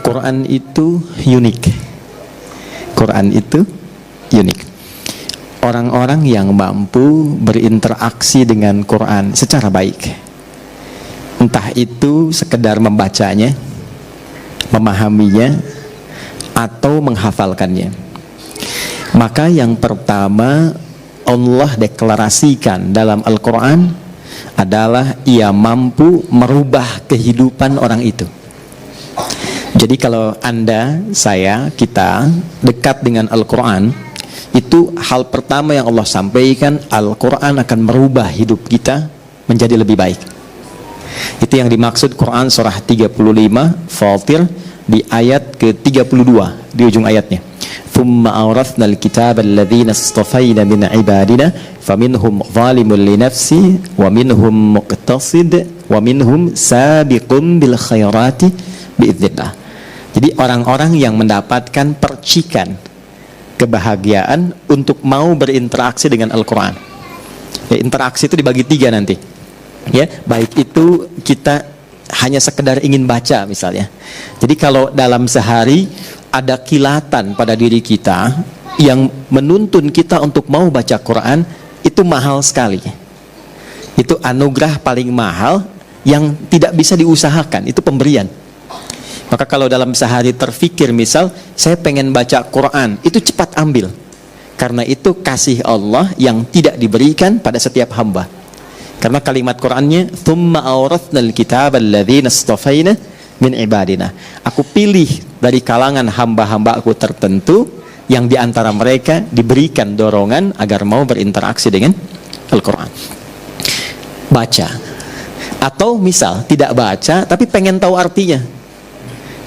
Quran itu unik. Quran itu unik. Orang-orang yang mampu berinteraksi dengan Quran secara baik, entah itu sekedar membacanya, memahaminya, atau menghafalkannya, maka yang pertama Allah deklarasikan dalam Al-Quran adalah ia mampu merubah kehidupan orang itu. Jadi kalau Anda, saya, kita dekat dengan Al-Quran, itu hal pertama yang Allah sampaikan, Al-Quran akan merubah hidup kita menjadi lebih baik. Itu yang dimaksud Quran surah 35 Fatir di ayat ke-32 di ujung ayatnya. Thumma awrathnal kitaba alladhina istafayna min ibadina faminhum zalimun li nafsi wa minhum muqtasid wa minhum sabiqun bil khairati biidznillah. Jadi orang-orang yang mendapatkan percikan kebahagiaan untuk mau berinteraksi dengan Al-Quran. Ya, interaksi itu dibagi 3 nanti. Ya, baik itu kita hanya sekedar ingin baca misalnya. Jadi kalau dalam sehari ada kilatan pada diri kita yang menuntun kita untuk mau baca Quran, itu mahal sekali. Itu anugerah paling mahal yang tidak bisa diusahakan, itu pemberian. Maka kalau dalam sehari terfikir misal, saya pengen baca Quran, itu cepat ambil. Karena itu kasih Allah yang tidak diberikan pada setiap hamba. Karena kalimat Qurannya, "Tsumma awrathnal kitaba alladzina istafayna min ibadina." Aku pilih dari kalangan hamba-hamba aku tertentu yang diantara mereka diberikan dorongan agar mau berinteraksi dengan Al-Quran. Baca. Atau misal tidak baca tapi pengen tahu artinya.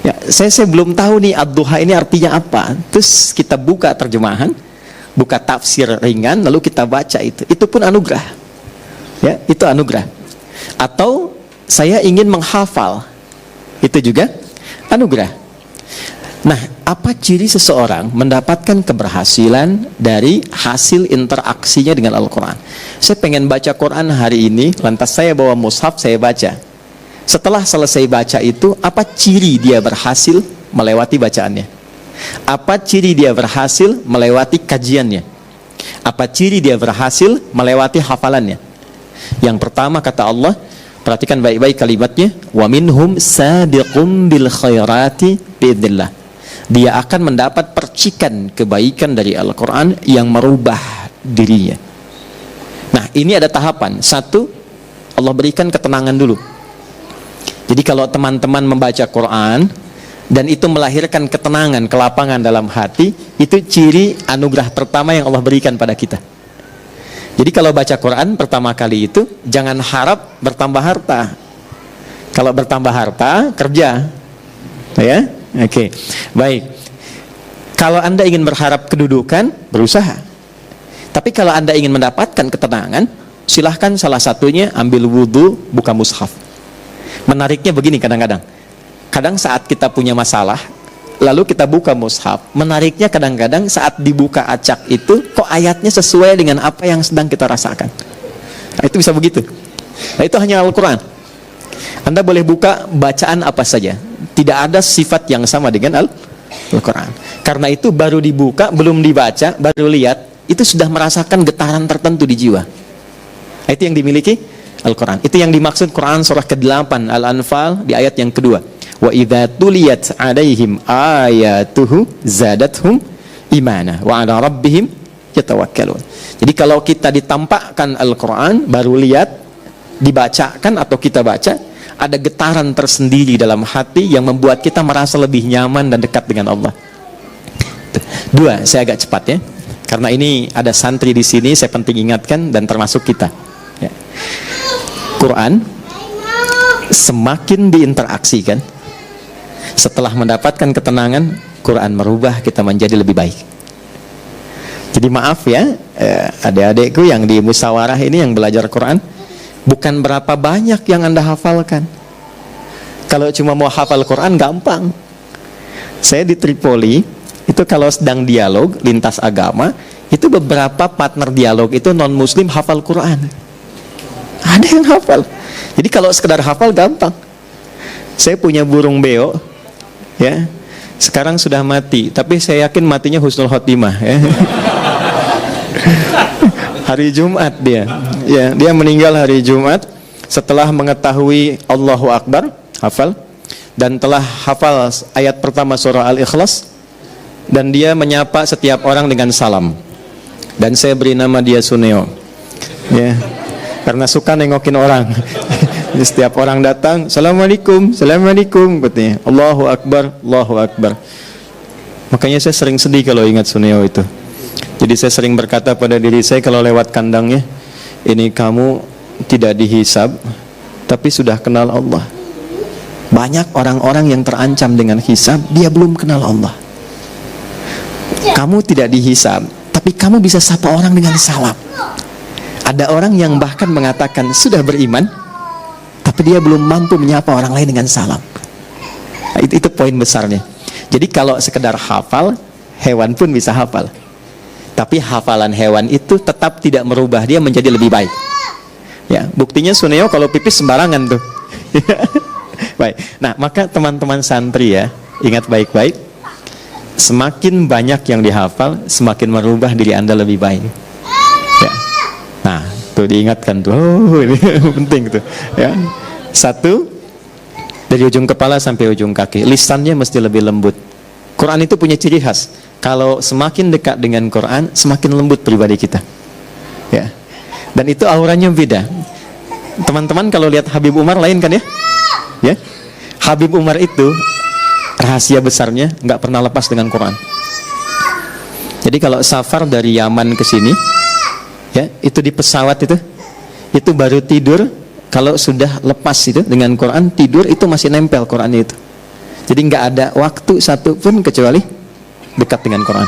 Ya, saya belum tahu nih ad-duha ini artinya apa. Terus kita buka terjemahan, buka tafsir ringan, lalu kita baca itu. Itu pun anugerah. Ya, itu anugerah. Atau saya ingin menghafal, itu juga anugerah. Nah, apa ciri seseorang mendapatkan keberhasilan dari hasil interaksinya dengan Al-Quran? Saya pengen baca Quran hari ini, lantas saya bawa mushaf, saya baca. Setelah selesai baca itu, apa ciri dia berhasil melewati bacaannya? Apa ciri dia berhasil melewati kajiannya? Apa ciri dia berhasil melewati hafalannya? Yang pertama kata Allah, perhatikan baik-baik kalimatnya, wa minhum sabiqun bil khairati biidznillah. Dia akan mendapat percikan kebaikan dari Al-Quran yang merubah dirinya. Nah, ini ada tahapan. Satu, Allah berikan ketenangan dulu. Jadi kalau teman-teman membaca Quran dan itu melahirkan ketenangan, kelapangan dalam hati, itu ciri anugerah pertama yang Allah berikan pada kita. Jadi kalau baca Quran pertama kali itu, jangan harap bertambah harta. Kalau bertambah harta, kerja. Ya? Oke. Baik. Kalau Anda ingin berharap kedudukan, berusaha. Tapi kalau Anda ingin mendapatkan ketenangan, silahkan salah satunya ambil wudhu, buka mushaf. Menariknya begini kadang-kadang. Kadang saat kita punya masalah, lalu kita buka mushaf, menariknya kadang-kadang saat dibuka acak itu, kok ayatnya sesuai dengan apa yang sedang kita rasakan. Nah, itu bisa begitu. Nah, itu hanya Al-Quran. Anda boleh buka bacaan apa saja, tidak ada sifat yang sama dengan Al-Quran. Karena itu baru dibuka, belum dibaca, baru lihat, itu sudah merasakan getaran tertentu di jiwa. Nah, itu yang dimiliki Al-Quran. Itu yang dimaksud Quran surah ke-8 Al-Anfal di ayat yang kedua. Wa idza tuliyat 'alaihim ayatuhu zadathum imana wa 'ala rabbihim yatawakkalun. Jadi kalau kita ditampakkan Al-Quran, baru lihat, dibacakan atau kita baca, ada getaran tersendiri dalam hati yang membuat kita merasa lebih nyaman dan dekat dengan Allah. Dua, saya agak cepat ya. Karena ini ada santri di sini, saya penting ingatkan dan termasuk kita. Ya. Quran semakin diinteraksikan, setelah mendapatkan ketenangan, Quran merubah kita menjadi lebih baik. Jadi maaf ya, adik-adikku yang di musyawarah ini yang belajar Quran, bukan berapa banyak yang Anda hafalkan. Kalau cuma mau hafal Quran gampang. Saya di Tripoli, itu kalau sedang dialog lintas agama, itu beberapa partner dialog itu non muslim hafal Quran. Ada yang hafal. Jadi kalau sekedar hafal gampang. Saya punya burung beo, Ya, sekarang sudah mati, tapi saya yakin matinya husnul khotimah. Ya. Hari Jumat dia, ya, dia meninggal hari Jumat setelah mengetahui Allahu Akbar, hafal, dan telah hafal ayat pertama surah Al-Ikhlas, dan dia menyapa setiap orang dengan salam. Dan saya beri nama dia Suneo, ya, karena suka nengokin orang. Setiap orang datang, Assalamualaikum, Assalamualaikum, katanya, Allahu Akbar, Allahu Akbar. Makanya saya sering sedih kalau ingat Suneo itu. Jadi saya sering berkata pada diri saya kalau lewat kandangnya, ini kamu tidak dihisab, tapi sudah kenal Allah. Banyak orang-orang yang terancam dengan hisab, dia belum kenal Allah. Kamu tidak dihisab, tapi kamu bisa sapa orang dengan salam. Ada orang yang bahkan mengatakan sudah beriman, tapi dia belum mampu menyapa orang lain dengan salam. Nah, itu poin besarnya. Jadi kalau sekedar hafal, hewan pun bisa hafal. Tapi hafalan hewan itu tetap tidak merubah dia menjadi lebih baik. Ya, buktinya Suneo kalau pipis sembarangan tuh. Baik. Nah, maka teman-teman santri ya, ingat baik-baik. Semakin banyak yang dihafal, semakin merubah diri Anda lebih baik. Ya. Nah, tuh diingatkan tuh. Oh, ini penting tuh. Ya. Satu, dari ujung kepala sampai ujung kaki, lisannya mesti lebih lembut. Quran itu punya ciri khas. Kalau semakin dekat dengan Quran, semakin lembut pribadi kita. Ya. Dan itu auranya beda. Teman-teman kalau lihat Habib Umar lain kan ya? Ya. Habib Umar itu rahasia besarnya nggak pernah lepas dengan Quran. Jadi kalau safar dari Yaman ke sini, ya, itu di pesawat itu baru tidur. Kalau sudah lepas itu dengan Quran, tidur itu masih nempel Qurannya itu. Jadi nggak ada waktu satu pun kecuali dekat dengan Quran.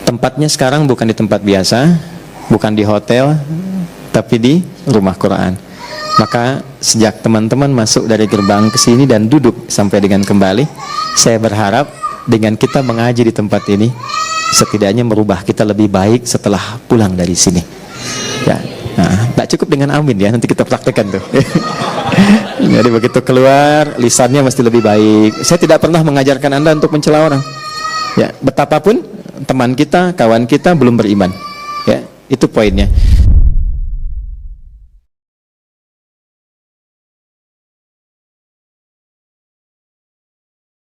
Tempatnya sekarang bukan di tempat biasa, bukan di hotel, tapi di rumah Quran. Maka sejak teman-teman masuk dari gerbang ke sini dan duduk sampai dengan kembali, saya berharap dengan kita mengaji di tempat ini, setidaknya merubah kita lebih baik setelah pulang dari sini. Ya, nah, tak cukup dengan amin ya, nanti kita praktekkan tuh. Jadi begitu keluar, lisannya mesti lebih baik. Saya tidak pernah mengajarkan Anda untuk mencela orang. Ya, betapapun teman kita, kawan kita belum beriman. Ya, itu poinnya.